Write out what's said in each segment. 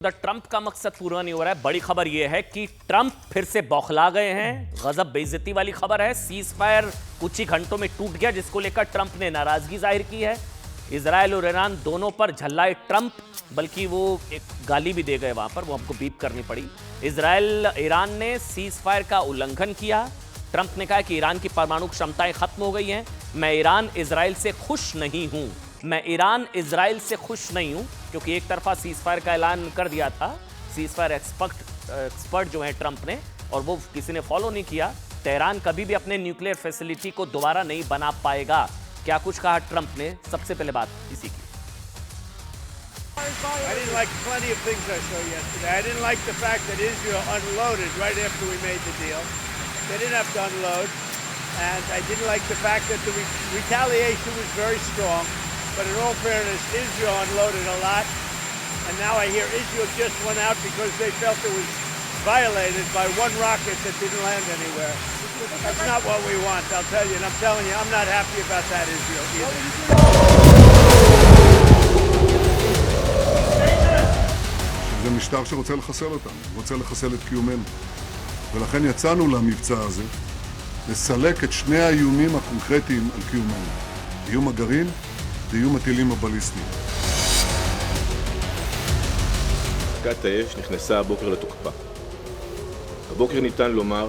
Trump का मकसद पूरा नहीं हो रहा है। बड़ी खबर यह है कि ट्रंप फिर से बौखला गए हैं। गजब बेइज्जती वाली खबर है। सीज फायर कुछ ही घंटों में टूट गया, जिसको लेकर ट्रंप ने नाराजगी जाहिर की है। इजराइल और ईरान दोनों पर झल्लाए ट्रंप, बल्कि वो एक गाली भी दे गए वहां पर, वो हमको बीप करनी पड़ी। इजराइल ईरान ने सीज फायर का उल्लंघन किया। ट्रंप ने कहा कि ईरान की परमाणु क्षमताएं खत्म हो गई हैं। मैं ईरान इजराइल से खुश नहीं हूं। मैं ईरान इजराइल से खुश नहीं हूं, क्योंकि एक तरफा सीज फायर का ऐलान कर दिया था सीज फायर एक्सपर्ट जो है ट्रंप ने, और वो किसी ने फॉलो नहीं किया। तेहरान कभी भी अपने न्यूक्लियर फैसिलिटी को दोबारा नहीं बना पाएगा। क्या कुछ कहा ट्रंप ने, सबसे पहले बात इसी की। I didn't like plenty of things I saw yesterday. I didn't like the fact that Israel unloaded right after we made the deal. They didn't have to unload. And I didn't like the fact that the retaliation was very strong. But in all fairness, Israel unloaded a lot. And now I hear Israel just went out because they felt it was violated by one rocket that didn't land anywhere. That's not what we want, I'll tell you. And I'm telling you, I'm not happy about that, Israel, either. זה משטר שרוצה לחסל אותנו, רוצה לחסל את קיומנו. ולכן יצאנו למבצע הזה, לסלק את שני האיומים הקונקרטיים על קיומנו. איום הגרעין ואיום הטילים הבליסטיים. הפסקת האש נכנסה הבוקר לתוקפה. הבוקר ניתן לומר,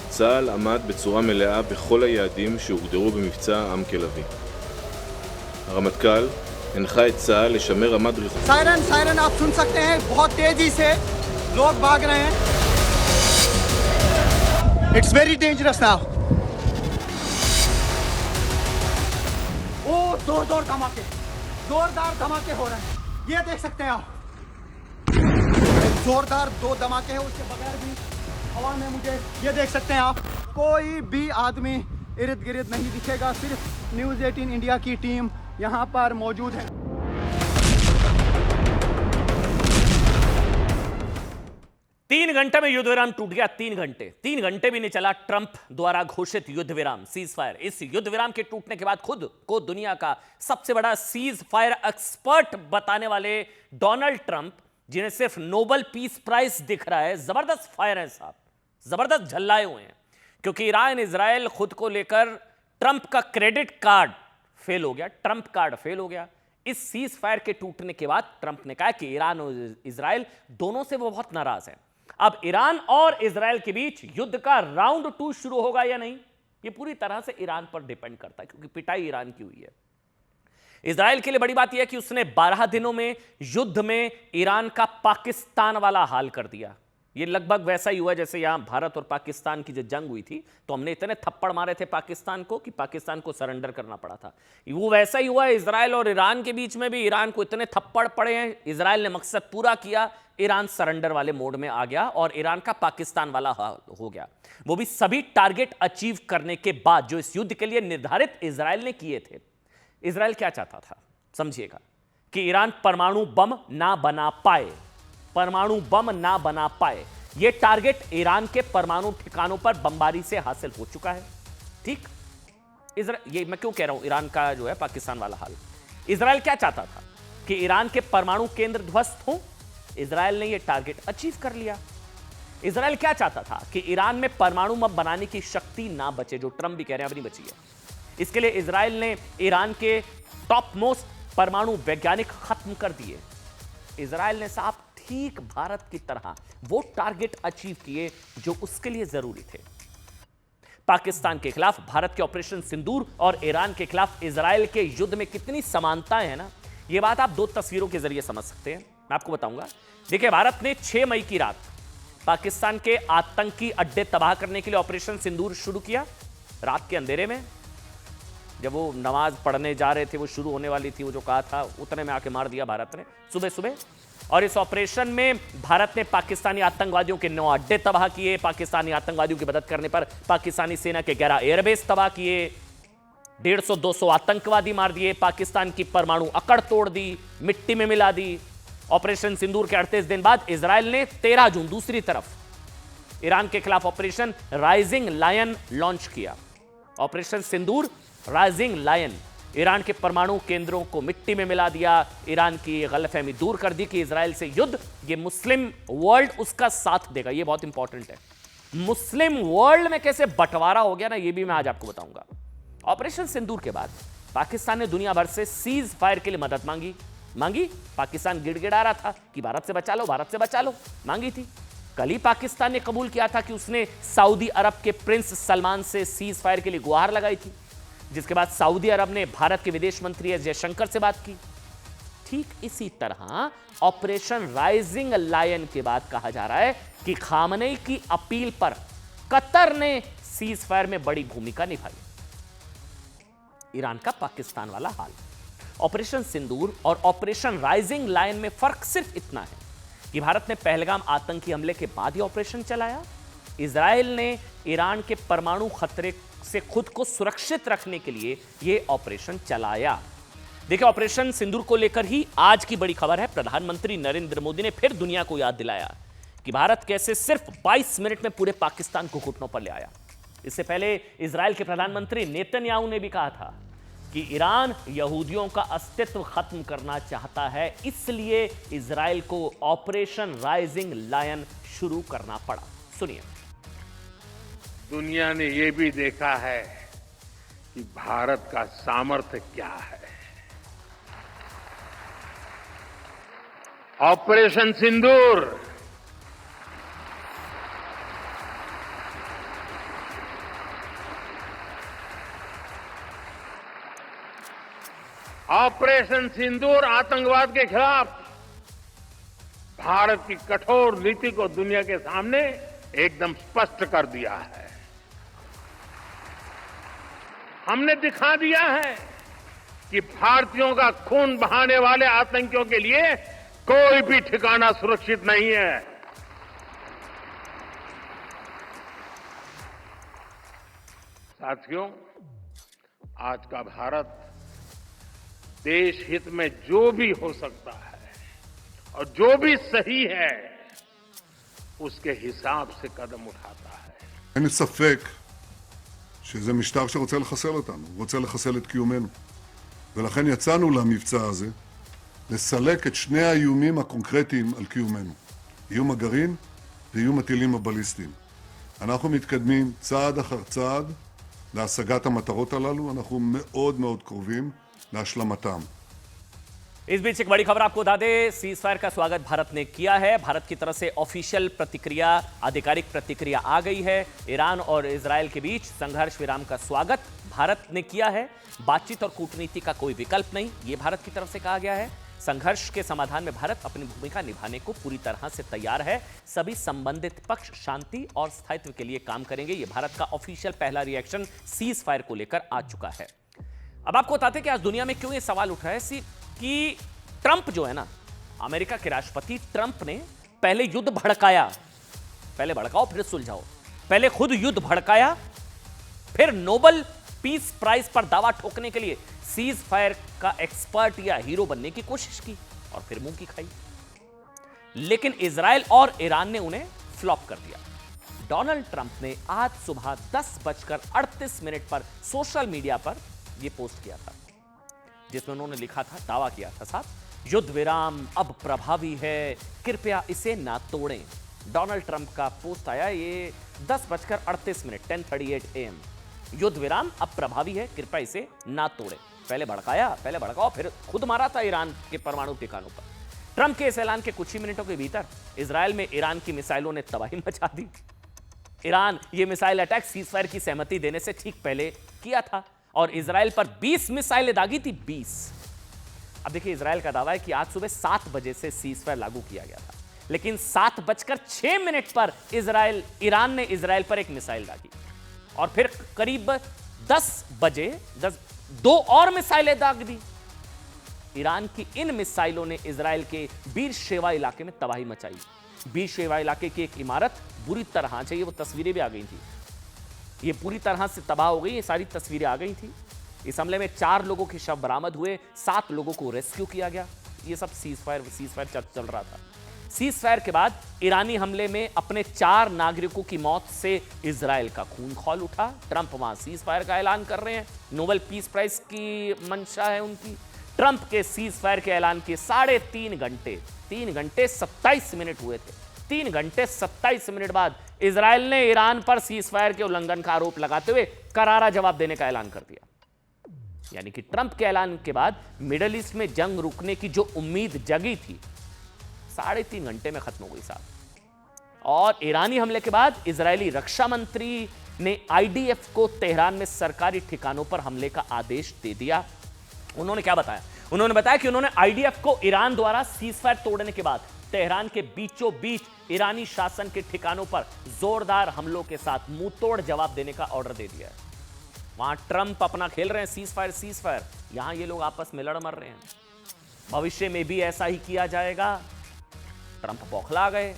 צה"ל עמד בצורה מלאה בכל היעדים שהוגדרו במבצע עם כלביא. הרמטכ"ל הנחה את צה"ל לשמר רמת ריחוק. Siren आप सुन सकते हैं, बहुत तेजी से लोग भाग रहे हैं. It's very dangerous now. ओ जोरदार धमाके हो रहे हैं. ये देख सकते हैं आप. जोरदार दो धमाके हैं, उसके बगैर भी हवा में मुझे ये देख सकते हैं आप. कोई भी आदमी इर्द गिर्द नहीं दिखेगा, सिर्फ न्यूज़ 18 इंडिया की टीम यहाँ पर मौजूद है. 3 घंटे में युद्ध विराम टूट गया। 3 घंटे भी नहीं चला ट्रंप द्वारा घोषित युद्ध विराम, सीज फायर। इस युद्ध विराम के टूटने के बाद खुद को दुनिया का सबसे बड़ा सीज फायर एक्सपर्ट बताने वाले डोनाल्ड ट्रंप, जिन्हें सिर्फ नोबेल पीस प्राइज दिख रहा है, जबरदस्त फायर है साहब, जबरदस्त झल्लाए हुए हैं। क्योंकि ईरान इजराइल खुद को लेकर ट्रंप का क्रेडिट कार्ड फेल हो गया, ट्रंप कार्ड फेल हो गया। इस सीज फायर के टूटने के बाद ट्रंप ने कहा कि ईरान और इजराइल दोनों से वो बहुत नाराज है। अब ईरान और इजराइल के बीच युद्ध का राउंड 2 शुरू होगा या नहीं, ये पूरी तरह से ईरान पर डिपेंड करता है, क्योंकि पिटाई ईरान की हुई है। इजराइल के लिए बड़ी बात यह है कि उसने 12 दिनों में युद्ध में ईरान का पाकिस्तान वाला हाल कर दिया। ये लगभग वैसा ही हुआ जैसे यहां भारत और पाकिस्तान की जो जंग हुई थी, तो हमने इतने थप्पड़ मारे थे पाकिस्तान को कि पाकिस्तान को सरेंडर करना पड़ा था। वो वैसा ही हुआ है इजराइल और ईरान के बीच में भी। ईरान को इतने थप्पड़ पड़े हैं, इजराइल ने मकसद पूरा किया, ईरान सरेंडर वाले मोड में आ गया और ईरान का पाकिस्तान वाला हाल हो गया। वो भी सभी टारगेट अचीव करने के बाद जो इस युद्ध के लिए निर्धारित इजराइल ने किए थे। इजराइल क्या चाहता था समझिएगा, कि ईरान परमाणु बम ना बना पाए, परमाणु बम ना बना पाए। यह टारगेट ईरान के परमाणु ठिकानों पर बमबारी से हासिल हो चुका है। ठीक, ये मैं क्यों कह रहा हूं ईरान का जो है पाकिस्तान वाला हाल। इजराइल क्या चाहता था कि ईरान के परमाणु केंद्र ध्वस्त हों, इजराइल ने यह टारगेट अचीव कर लिया। इजराइल क्या चाहता था कि ईरान में परमाणु बम बनाने की शक्ति ना बचे, जो ट्रंप भी कह रहे हैं अब नहीं बची है। इसके लिए इजराइल ने ईरान के टॉप मोस्ट परमाणु वैज्ञानिक खत्म कर दिए। इजराइल ने साहब ठीक भारत की तरह वो टारगेट अचीव किए जो उसके लिए जरूरी थे। पाकिस्तान के खिलाफ भारत के ऑपरेशन सिंदूर और ईरान के खिलाफ इजराइल के युद्ध में कितनी समानताएं हैं ना, ये बात आप 2 तस्वीरों के जरिए समझ सकते हैं। मैं आपको बताऊंगा। देखिए, भारत ने 6 मई की रात पाकिस्तान के आतंकी अड्डे तबाह करने के लिए ऑपरेशन सिंदूर शुरू किया। रात के अंधेरे में जब वो नमाज पढ़ने जा रहे थे, वो शुरू होने वाली थी, वो जो कहा था उतने में आके मार दिया भारत ने सुबह। और इस ऑपरेशन में भारत ने पाकिस्तानी आतंकवादियों के 9 अड्डे तबाह किए। पाकिस्तानी आतंकवादियों की मदद करने पर पाकिस्तानी सेना के 11 एयरबेस तबाह किए। 150-200 आतंकवादी मार दिए। पाकिस्तान की परमाणु अकड़ तोड़ दी, मिट्टी में मिला दी। ऑपरेशन सिंदूर के 38 दिन बाद इजराइल ने 13 जून दूसरी तरफ ईरान के खिलाफ ऑपरेशन राइजिंग लायन लॉन्च किया। ऑपरेशन सिंदूर राइजिंग लायन ईरान के परमाणु केंद्रों को मिट्टी में मिला दिया, ईरान की गलतफहमी दूर कर दी कि इजराइल से युद्ध, ये मुस्लिम वर्ल्ड उसका साथ देगा। ये बहुत इंपॉर्टेंट है। मुस्लिम वर्ल्ड में कैसे बंटवारा हो गया ना, ये भी मैं आज आपको बताऊंगा। ऑपरेशन सिंदूर के बाद पाकिस्तान ने दुनिया भर से सीज फायर के लिए मदद मांगी। पाकिस्तान गिड़गिड़ा रहा था कि भारत से बचा लो, भारत से बचा लो, मांगी थी। कल ही पाकिस्तान ने कबूल किया था कि उसने सऊदी अरब के प्रिंस सलमान से सीज फायर के लिए गुहार लगाई थी, जिसके बाद सऊदी अरब ने भारत के विदेश मंत्री एस जयशंकर से बात की। ठीक इसी तरह ऑपरेशन राइजिंग लायन के बाद कहा जा रहा है कि खामनेई की अपील पर कतर ने सीज फायर में बड़ी भूमिका निभाई। ईरान का पाकिस्तान वाला हाल। ऑपरेशन सिंदूर और ऑपरेशन राइजिंग लायन में फर्क सिर्फ इतना है कि भारत ने पहलगाम आतंकी हमले के बाद ही ऑपरेशन चलाया, इजराइल ने ईरान के परमाणु खतरे से खुद को सुरक्षित रखने के लिए यह ऑपरेशन चलाया। देखिए, ऑपरेशन सिंदूर को लेकर ही आज की बड़ी खबर है। प्रधानमंत्री नरेंद्र मोदी ने फिर दुनिया को याद दिलाया कि भारत कैसे सिर्फ 22 मिनट में पूरे पाकिस्तान को घुटनों पर ले आया। इससे पहले इजराइल के प्रधानमंत्री नेतन्याहू ने भी कहा था कि ईरान यहूदियों का अस्तित्व खत्म करना चाहता है, इसलिए इजराइल को ऑपरेशन राइजिंग लायन शुरू करना पड़ा। सुनिए। दुनिया ने यह भी देखा है कि भारत का सामर्थ्य क्या है। ऑपरेशन सिंदूर आतंकवाद के खिलाफ भारत की कठोर नीति को दुनिया के सामने एकदम स्पष्ट कर दिया है। हमने दिखा दिया है कि भारतीयों का खून बहाने वाले आतंकियों के लिए कोई भी ठिकाना सुरक्षित नहीं है। साथियों, आज का भारत देश हित में जो भी हो सकता है और जो भी सही है उसके हिसाब से कदम उठाता है। אין לי ספק שזה משטר שרוצה לחסל אותנו, רוצה לחסל את קיומנו. ולכן יצאנו למבצע הזה לסלק את שני האיומים הקונקרטיים על קיומנו. איום הגרעין ואיום הטילים הבליסטיים. אנחנו מתקדמים צעד אחר צעד להשגת המטרות הללו, אנחנו מאוד מאוד קרובים להשלמתם. इस बीच एक बड़ी खबर आपको बता दें, सीज फायर का स्वागत भारत ने किया है। भारत की तरफ से ऑफिशियल प्रतिक्रिया, आधिकारिक प्रतिक्रिया आ गई है। ईरान और इजराइल के बीच संघर्ष विराम का स्वागत भारत ने किया है। बातचीत और कूटनीति का कोई विकल्प नहीं, ये भारत की तरफ से कहा गया है। संघर्ष के समाधान में भारत अपनी भूमिका निभाने को पूरी तरह से तैयार है। सभी संबंधित पक्ष शांति और स्थायित्व के लिए काम करेंगे। ये भारत का ऑफिशियल पहला रिएक्शन सीज फायर को लेकर आ चुका है। अब आपको बताते हैं कि आज दुनिया में क्यों ये सवाल उठ रहा है कि ट्रंप जो है ना, अमेरिका के राष्ट्रपति ट्रंप ने पहले युद्ध भड़काया, पहले भड़काओ फिर सुलझाओ, पहले खुद युद्ध भड़काया, फिर नोबेल पीस प्राइज पर दावा ठोकने के लिए सीज फायर का एक्सपर्ट या हीरो बनने की कोशिश की और फिर मुंह की खाई। लेकिन इजराइल और ईरान ने उन्हें फ्लॉप कर दिया। डोनाल्ड ट्रंप ने आज सुबह 10:38 पर सोशल मीडिया पर यह पोस्ट किया था, जिसमें उन्होंने लिखा था, दावा किया था साहब, युद्ध विराम अब प्रभावी है, कृपया इसे ना तोड़ें। डोनाल्ड ट्रंप का पोस्ट आया ये 10:38 10:38 AM। युद्ध विराम अब प्रभावी है, कृपया इसे ना तोड़ें। पहले भड़काओ फिर खुद मारा था ईरान के परमाणु ठिकानों पर। ट्रंप के इस ऐलान के कुछ ही मिनटों के भीतर इजराइल में ईरान की मिसाइलों ने तबाही मचा दी। ईरान ये मिसाइल अटैक सीज फायर की सहमति देने से ठीक पहले किया था और इजराइल पर 20 मिसाइलें दागी थी, 20। अब देखिए, इजराइल का दावा है कि आज सुबह 7 बजे से सीज फायर लागू किया गया था, लेकिन 7:06 पर ईरान ने इजराइल पर एक मिसाइल दागी और फिर करीब 10 बजे 2 और मिसाइलें दाग दी। ईरान की इन मिसाइलों ने इजराइल के बीर शेवा इलाके में तबाही मचाई। बीर शेवा इलाके की एक इमारत बुरी तरह, चाहिए वो तस्वीरें भी आ गई थी, ये पूरी तरह से तबाह हो गई, ये सारी तस्वीरें आ गई थी। इस हमले में 4 लोगों के शव बरामद हुए, 7 लोगों को रेस्क्यू किया गया। ये सब सीज फायर चल रहा था। सीज फायर के बाद ईरानी हमले में अपने 4 नागरिकों की मौत से इजराइल का खून खौल उठा। ट्रंप वहां सीज फायर का ऐलान कर रहे हैं, नोबेल पीस प्राइज की मंशा है उनकी। ट्रंप के सीज फायर के ऐलान के 3.5 घंटे 27 मिनट हुए थे। 3 घंटे 27 मिनट बाद इजराइल ने ईरान पर सीज फायर के उल्लंघन का आरोप लगाते हुए करारा जवाब देने का ऐलान कर दिया। यानी कि ट्रंप के ऐलान के बाद मिडिल ईस्ट में जंग रुकने की जो उम्मीद जगी थी 3.5 घंटे में खत्म हो गई साहब। और ईरानी हमले के बाद इजरायली रक्षा मंत्री ने आईडीएफ को तेहरान में सरकारी ठिकानों पर हमले का आदेश दे दिया। उन्होंने क्या बताया? उन्होंने बताया कि उन्होंने आईडीएफ को ईरान द्वारा सीजफायर तोड़ने के बाद तेहरान के बीचों बीच ईरानी शासन के ठिकानों पर जोरदार हमलों के साथ मुंहतोड़ जवाब देने का ऑर्डर दे दिया है। वहां ट्रंप अपना खेल रहे हैं सीज फायर, यहां ये लोग आपस में लड़ मर रहे हैं। भविष्य में भी ऐसा ही किया जाएगा। ट्रंप बौखला गए,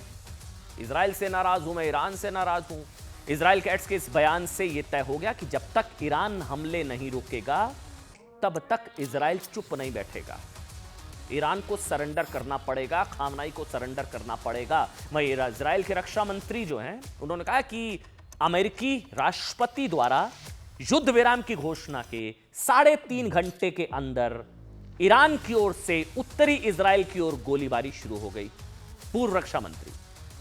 इजराइल से नाराज हूं, मैं ईरान से नाराज हूं। इजराइल कैट्स के इस बयान से यह तय हो गया कि जब तक ईरान हमले नहीं रोकेगा तब तक इजराइल चुप नहीं बैठेगा। ईरान को सरेंडर करना पड़ेगा, खामनाई को सरेंडर करना पड़ेगा। वहीं इजराइल के रक्षा मंत्री जो हैं उन्होंने कहा कि अमेरिकी राष्ट्रपति द्वारा युद्ध विराम की घोषणा के 3.5 घंटे के अंदर ईरान की ओर से उत्तरी इजराइल की ओर गोलीबारी शुरू हो गई। पूर्व रक्षा मंत्री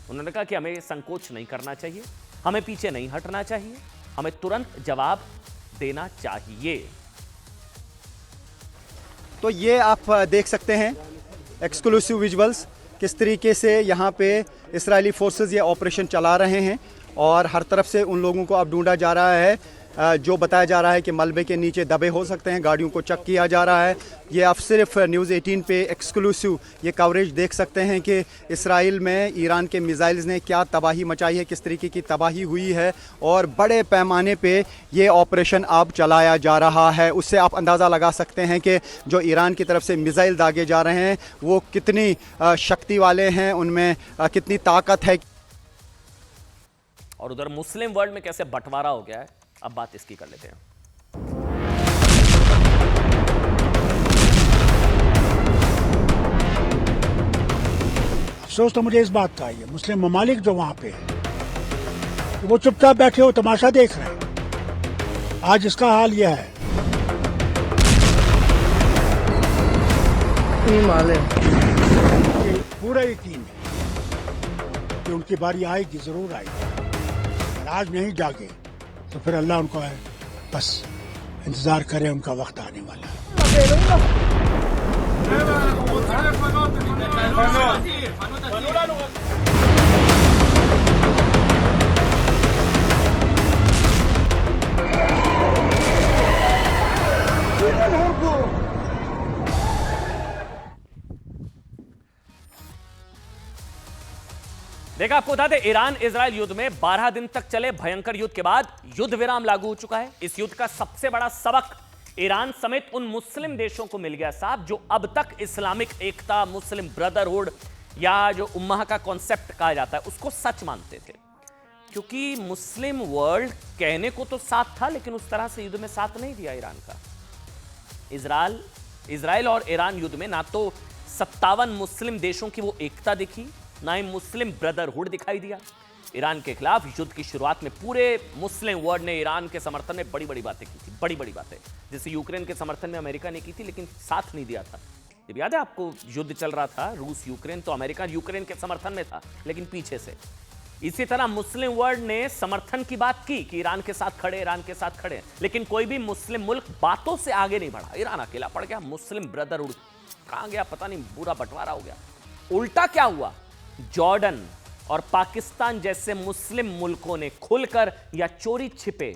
उन्होंने कहा कि हमें संकोच नहीं करना चाहिए, हमें पीछे नहीं हटना चाहिए, हमें तुरंत जवाब देना चाहिए। तो ये आप देख सकते हैं एक्सक्लूसिव विजुअल्स, किस तरीके से यहाँ पे इजरायली फोर्सेस ये ऑपरेशन चला रहे हैं और हर तरफ से उन लोगों को अब ढूंढा जा रहा है जो बताया जा रहा है कि मलबे के नीचे दबे हो सकते हैं। गाड़ियों को चेक किया जा रहा है। ये आप सिर्फ न्यूज़ 18 पे एक्सक्लूसिव ये कवरेज देख सकते हैं कि इसराइल में ईरान के मिसाइल्स ने क्या तबाही मचाई है, किस तरीके की तबाही हुई है और बड़े पैमाने पे ये ऑपरेशन अब चलाया जा रहा है। उससे आप अंदाज़ा लगा सकते हैं कि जो ईरान की तरफ से मिसाइल दागे जा रहे हैं वो कितनी शक्ति वाले हैं, उनमें कितनी ताकत है। और उधर मुस्लिम वर्ल्ड में कैसे बंटवारा हो गया है, अब बात इसकी कर लेते हैं। अफसोस तो मुझे इस बात का है, मुस्लिम ममालिक जो वहां पे है वो चुपचाप बैठे हो तमाशा देख रहे हैं। आज इसका हाल यह है। पूरा यकीन है कि उनकी बारी आएगी, जरूर आएगी। अगर आज नहीं जागे तो फिर अल्लाह उनको है, बस इंतजार करें, उनका वक्त आने वाला है। देखा, आपको बता दें ईरान इजराइल युद्ध में 12 दिन तक चले भयंकर युद्ध के बाद युद्ध विराम लागू हो चुका है। इस युद्ध का सबसे बड़ा सबक ईरान समेत उन मुस्लिम देशों को मिल गया साहब जो अब तक इस्लामिक एकता, मुस्लिम ब्रदरहुड या जो उम्मा का कॉन्सेप्ट कहा जाता है उसको सच मानते थे। क्योंकि मुस्लिम वर्ल्ड कहने को तो साथ था लेकिन उस तरह से युद्ध में साथ नहीं दिया ईरान का। इजराइल और ईरान युद्ध में ना तो 57 मुस्लिम देशों की वो एकता दिखी, ना ही मुस्लिम ब्रदरहुड दिखाई दिया। ईरान के खिलाफ युद्ध की शुरुआत में पूरे मुस्लिम वर्ल्ड ने ईरान के समर्थन में बड़ी बड़ी बातें की थी, बड़ी बड़ी बातें, जैसे यूक्रेन के समर्थन में अमेरिका ने की थी लेकिन साथ नहीं दिया था। जब याद है आपको युद्ध चल रहा था रूस यूक्रेन, तो अमेरिका यूक्रेन के समर्थन में था लेकिन पीछे से। इसी तरह मुस्लिम वर्ल्ड ने समर्थन की बात की कि ईरान के साथ खड़े, ईरान के साथ खड़े, लेकिन कोई भी मुस्लिम मुल्क बातों से आगे नहीं बढ़ा। ईरान अकेला पड़ गया, मुस्लिम ब्रदरहुड कहां गया पता नहीं, पूरा बंटवारा हो गया। उल्टा क्या हुआ, जॉर्डन और पाकिस्तान जैसे मुस्लिम मुल्कों ने खुलकर या चोरी छिपे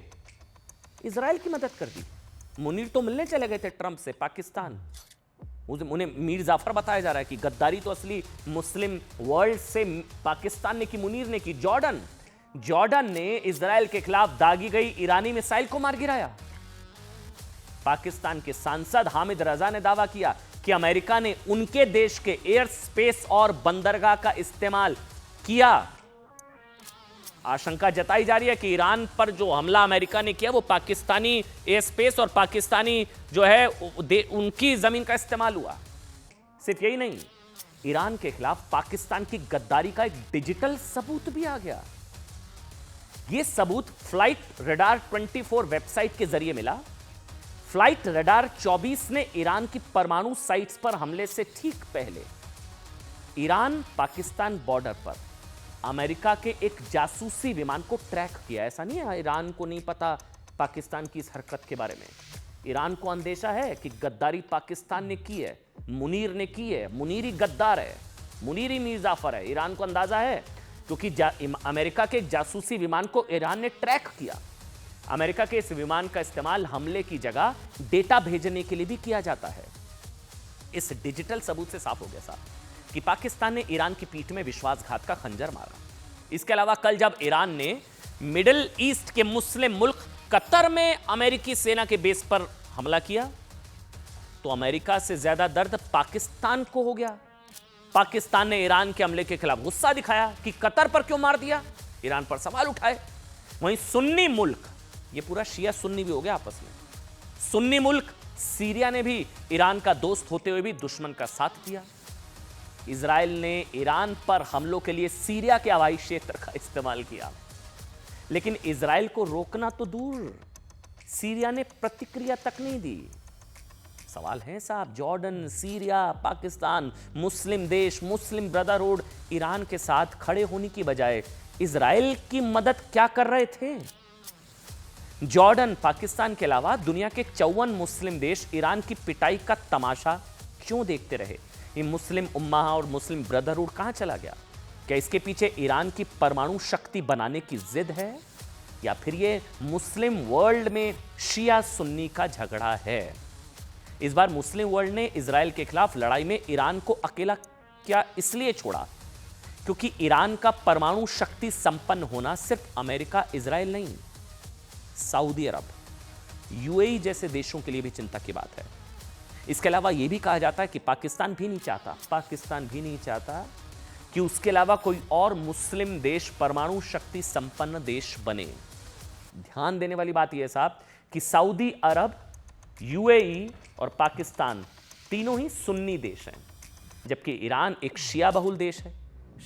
इजराइल की मदद कर दी। मुनीर तो मिलने चले गए थे ट्रंप से पाकिस्तान, उन्हें मीर जाफर बताया जा रहा है कि गद्दारी तो असली मुस्लिम वर्ल्ड से पाकिस्तान ने की, मुनीर ने की। जॉर्डन ने इजराइल के खिलाफ दागी गई ईरानी मिसाइल को मार गिराया। पाकिस्तान के सांसद हामिद रजा ने दावा किया कि अमेरिका ने उनके देश के एयर स्पेस और बंदरगाह का इस्तेमाल किया। आशंका जताई जा रही है कि ईरान पर जो हमला अमेरिका ने किया वो पाकिस्तानी एयर स्पेस और पाकिस्तानी जो है उनकी जमीन का इस्तेमाल हुआ। सिर्फ यही नहीं, ईरान के खिलाफ पाकिस्तान की गद्दारी का एक डिजिटल सबूत भी आ गया। यह सबूत फ्लाइट रडार 24 वेबसाइट के जरिए मिला। फ्लाइट रडार 24 ने ईरान की परमाणु साइट्स पर हमले से ठीक पहले ईरान पाकिस्तान बॉर्डर पर अमेरिका के एक जासूसी विमान को ट्रैक किया। ऐसा नहीं है ईरान को नहीं पता पाकिस्तान की इस हरकत के बारे में। ईरान को अंदेशा है कि गद्दारी पाकिस्तान ने की है, मुनीर ने की है। मुनीर ही गद्दार है, मुनीर ही मीर जाफर है। ईरान को अंदाजा है क्योंकि अमेरिका के जासूसी विमान को ईरान ने ट्रैक किया। अमेरिका के इस विमान का इस्तेमाल हमले की जगह डेटा भेजने के लिए भी किया जाता है। इस डिजिटल सबूत से साफ हो गया साहब कि पाकिस्तान ने ईरान की पीठ में विश्वासघात का खंजर मारा। इसके अलावा कल जब ईरान ने मिडिल ईस्ट के मुस्लिम मुल्क कतर में अमेरिकी सेना के बेस पर हमला किया तो अमेरिका से ज्यादा दर्द पाकिस्तान को हो गया। पाकिस्तान ने ईरान के हमले के खिलाफ गुस्सा दिखाया कि कतर पर क्यों मार दिया, ईरान पर सवाल उठाए। वहीं सुन्नी मुल्क, ये पूरा शिया सुन्नी भी हो गया आपस में, सुन्नी मुल्क सीरिया ने भी ईरान का दोस्त होते हुए भी दुश्मन का साथ दिया। इजराइल ने ईरान पर हमलों के लिए सीरिया के हवाई क्षेत्र का इस्तेमाल किया, लेकिन इजराइल को रोकना तो दूर, सीरिया ने प्रतिक्रिया तक नहीं दी। सवाल है साहब, जॉर्डन, सीरिया, पाकिस्तान, मुस्लिम देश, मुस्लिम ब्रदरहुड ईरान के साथ खड़े होने की बजाय इजराइल की मदद क्या कर रहे थे? जॉर्डन, पाकिस्तान के अलावा दुनिया के 54 मुस्लिम देश ईरान की पिटाई का तमाशा क्यों देखते रहे? ये मुस्लिम उम्मा और मुस्लिम ब्रदरहुड कहां चला गया? क्या इसके पीछे ईरान की परमाणु शक्ति बनाने की जिद है या फिर ये मुस्लिम वर्ल्ड में शिया सुन्नी का झगड़ा है? इस बार मुस्लिम वर्ल्ड ने इजराइल के खिलाफ लड़ाई में ईरान को अकेला क्या इसलिए छोड़ा क्योंकि ईरान का परमाणु शक्ति संपन्न होना सिर्फ अमेरिका, इजराइल नहीं, सऊदी अरब, यूएई जैसे देशों के लिए भी चिंता की बात है। इसके अलावा यह भी कहा जाता है कि पाकिस्तान भी नहीं चाहता कि उसके अलावा कोई और मुस्लिम देश परमाणु शक्ति संपन्न देश बने। ध्यान देने वाली बात यह है साहब कि सऊदी अरब, यूएई और पाकिस्तान तीनों ही सुन्नी देश हैं, जबकि ईरान एक शिया बहुल देश है।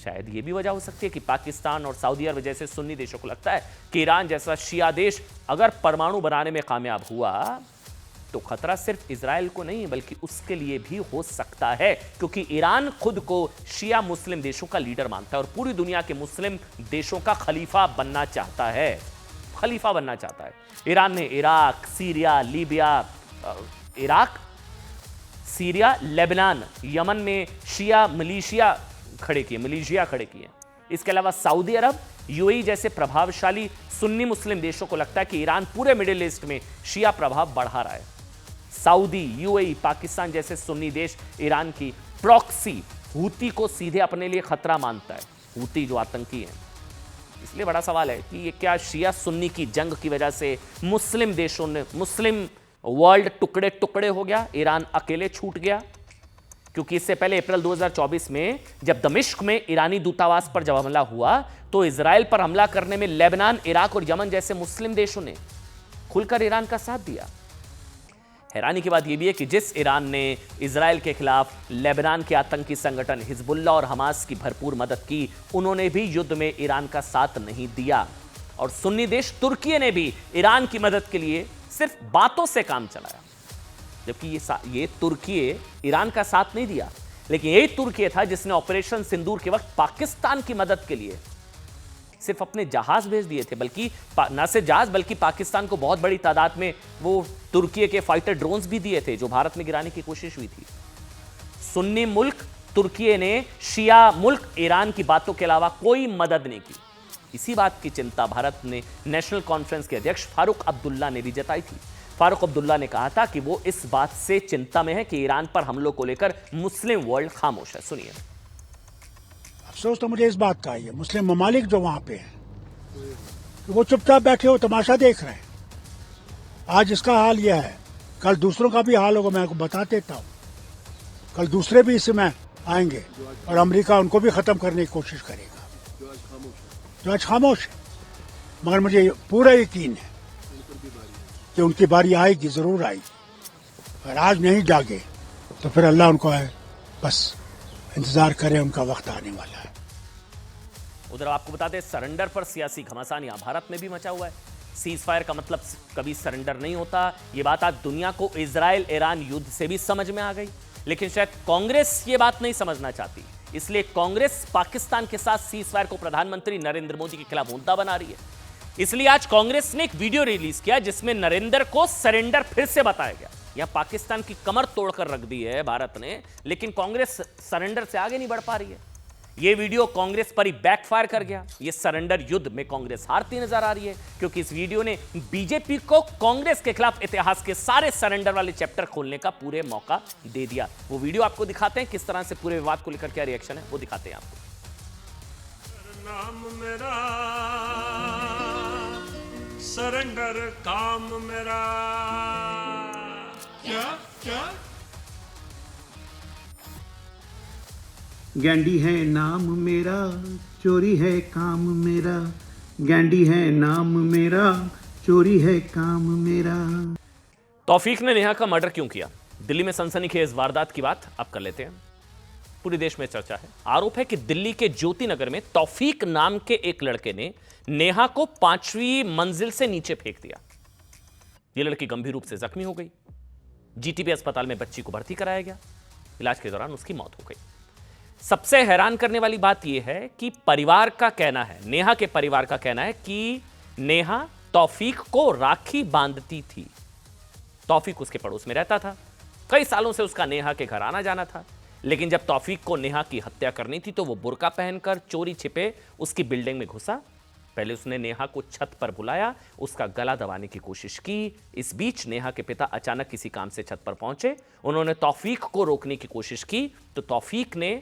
शायद यह भी वजह हो सकती है कि पाकिस्तान और सऊदी अरब जैसे सुन्नी देशों को लगता है कि ईरान जैसा शिया देश अगर परमाणु बनाने में कामयाब हुआ तो खतरा सिर्फ इजराइल को नहीं बल्कि उसके लिए भी हो सकता है, क्योंकि ईरान खुद को शिया मुस्लिम देशों का लीडर मानता है और पूरी दुनिया के मुस्लिम देशों का खलीफा बनना चाहता है। ईरान ने इराक, सीरिया, लेबनान, यमन में शिया मिलिशिया खड़े किए। इसके अलावा सऊदी अरब, यूएई जैसे प्रभावशाली सुन्नी मुस्लिम देशों को लगता है कि ईरान पूरे मिडिल ईस्ट में शिया प्रभाव बढ़ा रहा है। सऊदी, यूएई, पाकिस्तान जैसे सुन्नी देश ईरान की प्रॉक्सी हूती को सीधे अपने लिए खतरा मानता है, हूती जो आतंकी है। इसलिए बड़ा सवाल है कि ये क्या शिया सुन्नी की जंग की वजह से मुस्लिम देशों ने, मुस्लिम वर्ल्ड टुकड़े टुकड़े हो गया, ईरान अकेले छूट गया? क्योंकि इससे पहले अप्रैल 2024 में जब दमिश्क में ईरानी दूतावास पर जब हमला हुआ तो इजराइल पर हमला करने में लेबनान, इराक और यमन जैसे मुस्लिम देशों ने खुलकर ईरान का साथ दिया। हैरानी की बात यह भी है कि जिस ईरान ने इजराइल के खिलाफ लेबनान के आतंकी संगठन हिजबुल्लाह और हमास की भरपूर मदद की, उन्होंने भी युद्ध में ईरान का साथ नहीं दिया। और सुन्नी देश तुर्की ने भी ईरान की मदद के लिए सिर्फ बातों से काम चलाया, जबकि ये तुर्की ईरान का साथ नहीं दिया। लेकिन यही तुर्की था जिसने ऑपरेशन सिंदूर के वक्त पाकिस्तान की मदद के लिए सिर्फ अपने जहाज भेज दिए थे, बल्कि न सिर्फ जहाज बल्कि पाकिस्तान को बहुत बड़ी तादाद में वो तुर्की के फाइटर ड्रोन्स भी दिए थे जो भारत में गिराने की कोशिश हुई थी। सुन्नी मुल्क तुर्की ने शिया मुल्क ईरान की बातों के अलावा कोई मदद नहीं की। इसी बात की चिंता भारत ने नेशनल कॉन्फ्रेंस के अध्यक्ष फारूक अब्दुल्ला ने भी जताई थी। फारूक अब्दुल्ला ने कहा था कि वो इस बात से चिंता में है कि ईरान पर हमलों को लेकर मुस्लिम वर्ल्ड खामोश है। सुनिए। अफसोस तो मुझे इस बात का है, मुस्लिम ममालिक जो वहां पे हैं वो चुपचाप बैठे हो तमाशा देख रहे हैं। आज इसका हाल यह है, कल दूसरों का भी हाल होगा। मैं आपको बता देता हूँ, कल दूसरे भी इसमें आएंगे और अमेरिका उनको भी खत्म करने की कोशिश करेगा जो आज खामोश है। मगर मुझे पूरा यकीन है कि उनकी बारी आएगी, जरूर आएगी। अगर आज नहीं जागे तो फिर अल्लाह उनको है बस इंतज़ार करें, उनका वक्त आने वाला है। उधर आपको बता दें, सरेंडर पर सियासी घमासान यहां भारत में भी मचा हुआ है। सीज फायर का मतलब कभी सरेंडर नहीं होता। यह बात आज दुनिया को इजराइल ईरान युद्ध से भी समझ में आ गई, लेकिन शायद कांग्रेस ये बात नहीं समझना चाहती। इसलिए कांग्रेस पाकिस्तान के साथ सीज फायर को प्रधानमंत्री नरेंद्र मोदी के खिलाफ मुद्दा बना रही है। इसलिए आज कांग्रेस ने एक वीडियो रिलीज किया जिसमें नरेंद्र को सरेंडर फिर से बताया गया। यहां पाकिस्तान की कमर तोड़कर रख दी है भारत ने, लेकिन कांग्रेस सरेंडर से आगे नहीं बढ़ पा रही है। यह वीडियो कांग्रेस पर ही बैकफायर कर गया। यह सरेंडर युद्ध में कांग्रेस हारती नजर आ रही है, क्योंकि इस वीडियो ने बीजेपी को कांग्रेस के खिलाफ इतिहास के सारे सरेंडर वाले चैप्टर खोलने का पूरे मौका दे दिया। वो वीडियो आपको दिखाते हैं, किस तरह से पूरे विवाद को लेकर क्या रिएक्शन है वो दिखाते हैं आपको। नाम मेरा सरेंडर काम मेरा। क्या गैंडी है नाम मेरा, चोरी है काम मेरा। गैंडी है नाम मेरा, चोरी है काम मेरा। तौफीक ने नेहा का मर्डर क्यों किया? दिल्ली में सनसनीखेज वारदात की बात अब कर लेते हैं। पूरे देश में चर्चा है। आरोप है कि दिल्ली के ज्योति नगर में तौफीक नाम के एक लड़के ने नेहा को 5वीं मंजिल से नीचे फेंक दिया। यह लड़की गंभीर रूप से जख्मी हो गई। जीटीबी अस्पताल में बच्ची को भर्ती कराया गया। इलाज के दौरान उसकी मौत हो गई। सबसे हैरान करने वाली बात यह है कि परिवार का कहना है, नेहा के परिवार का कहना है कि नेहा तौफीक को राखी बांधती थी। तौफीक उसके पड़ोस में रहता था। कई सालों से उसका नेहा के घर आना जाना था, लेकिन जब तौफीक को नेहा की हत्या करनी थी तो वो बुर्का पहनकर चोरी छिपे उसकी बिल्डिंग में घुसा। पहले उसने नेहा को छत पर बुलाया, उसका गला दबाने की कोशिश की। इस बीच नेहा के पिता अचानक किसी काम से छत पर पहुंचे। उन्होंने तौफीक को रोकने की कोशिश की तो तौफीक ने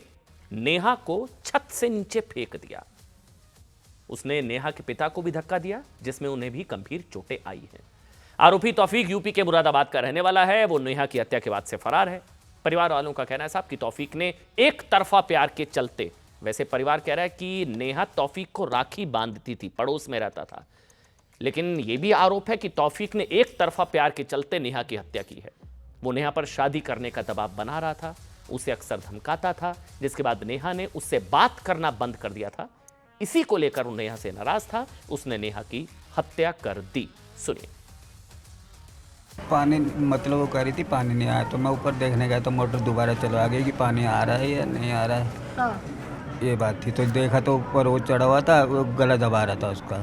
नेहा को छत से नीचे फेंक दिया। उसने नेहा के पिता को भी धक्का दिया, जिसमें उन्हें भी गंभीर चोटें आई हैं। आरोपी तौफीक यूपी के मुरादाबाद का रहने वाला है। वो नेहा की हत्या के बाद से फरार है। परिवार वालों का कहना है साहब कि तौफीक ने एक तरफा प्यार के चलते, वैसे परिवार कह रहा है कि नेहा तौफीक को राखी बांधती थी, पड़ोस में रहता था, लेकिन यह भी आरोप है कि तौफीक ने एक तरफा प्यार के चलते नेहा की हत्या की है। वो नेहा पर शादी करने का दबाव बना रहा था, उसे अक्सर धमकाता था, जिसके बाद नेहा ने उससे बात करना बंद कर दिया था। इसी को लेकर वो नेहा से नाराज था, उसने नेहा की हत्या कर दी। सुनिए। पानी मतलब वो कह रही थी पानी नहीं आया, तो मैं ऊपर देखने गया तो मोटर दोबारा चलवा गई कि पानी आ रहा है या नहीं आ रहा है। ये बात थी। तो देखा तो ऊपर वो चढ़ा हुआ था, वो गला दबा रहा था उसका।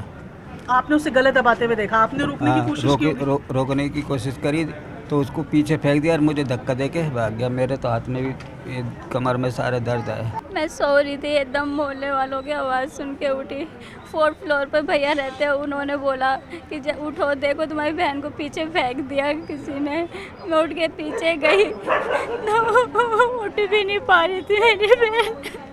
आपने उसे गले दबाते हुए देखा? आपने रोकने की कोशिश की? रोकने की कोशिश करी तो उसको पीछे फेंक दिया और मुझे धक्का देके भाग गया। मेरे तो हाथ में भी, कमर में सारे दर्द है। मैं सो रही थी, एकदम मोहल्ले वालों की आवाज़ सुन के उठी। 4th फ्लोर पर भैया रहते हैं, उन्होंने बोला कि उठो, देखो तुम्हारी बहन को पीछे फेंक दिया किसी ने। मैं उठ के पीछे गई तो उठ भी नहीं पा रही थी मेरी बहन।